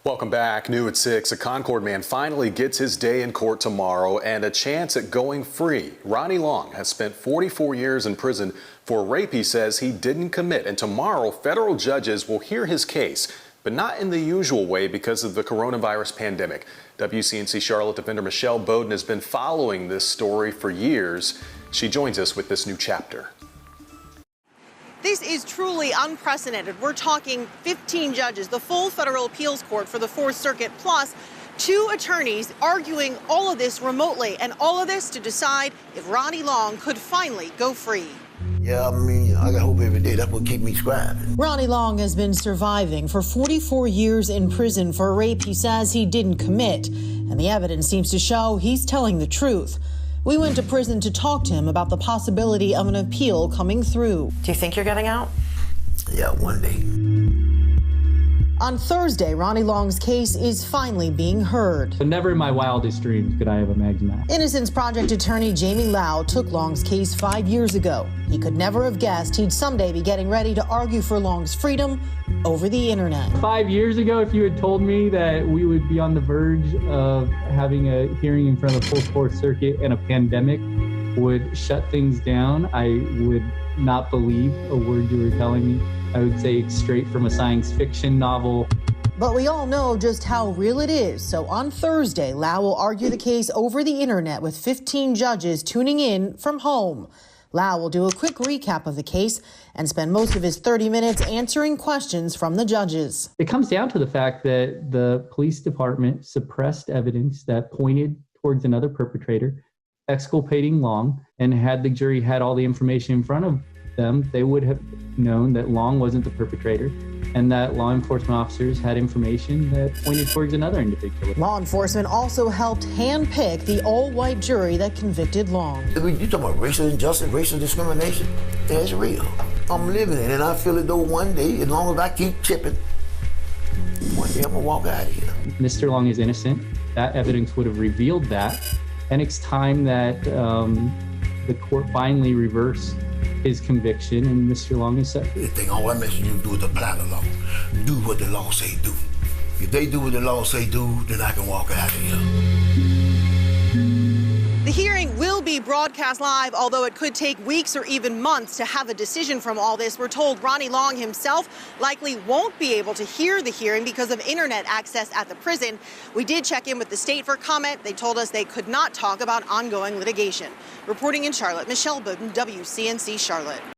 Welcome back. New at 6, a Concord man finally gets his day in court tomorrow and a chance at going free. Ronnie Long has spent 44 years in prison for a rape he says he didn't commit. And tomorrow, federal judges will hear his case, but not in the usual way because of the coronavirus pandemic. WCNC Charlotte defender Michelle Bowden has been following this story for years. She joins us with this new chapter. This is truly unprecedented. We're talking 15 judges, the full federal appeals court for the 4th Circuit, plus 2 attorneys arguing all of this remotely, and all of this to decide if Ronnie Long could finally go free. Yeah, I got hope every day. That's what keeps me scribing. Ronnie Long has been surviving for 44 years in prison for a rape he says he didn't commit, and the evidence seems to show he's telling the truth. We went to prison to talk to him about the possibility of an appeal coming through. Do you think you're getting out? Yeah, one day. On Thursday, Ronnie Long's case is finally being heard. But never in my wildest dreams could I have imagined that. Innocence Project attorney Jamie Lau took Long's case 5 years ago. He could never have guessed he'd someday be getting ready to argue for Long's freedom over the internet. 5 years ago, if you had told me that we would be on the verge of having a hearing in front of the full 4th Circuit and a pandemic would shut things down, I would not believe a word you were telling me. I would say it's straight from a science fiction novel. But we all know just how real it is. So on Thursday, Lau will argue the case over the internet with 15 judges tuning in from home. Lau will do a quick recap of the case and spend most of his 30 minutes answering questions from the judges. It comes down to the fact that the police department suppressed evidence that pointed towards another perpetrator, exculpating Long, and had the jury had all the information in front of them, they would have known that Long wasn't the perpetrator and that law enforcement officers had information that pointed towards another individual. Law enforcement also helped handpick the all-white jury that convicted Long. You talking about racial injustice, racial discrimination? Yeah, it's real. I'm living it, and I feel it though one day, as long as I keep chipping, one day I'm gonna walk out of here. Mr. Long is innocent. That evidence would have revealed that. And it's time that the court finally reverse his conviction, and Mr. Long is set. The thing, all I'm asking you to do is apply the law. Do what the law say do. If they do what the law say do, then I can walk out of here. The hearing will be broadcast live, although it could take weeks or even months to have a decision from all this. We're told Ronnie Long himself likely won't be able to hear the hearing because of internet access at the prison. We did check in with the state for comment. They told us they could not talk about ongoing litigation. Reporting in Charlotte, Michelle Bowden, WCNC Charlotte.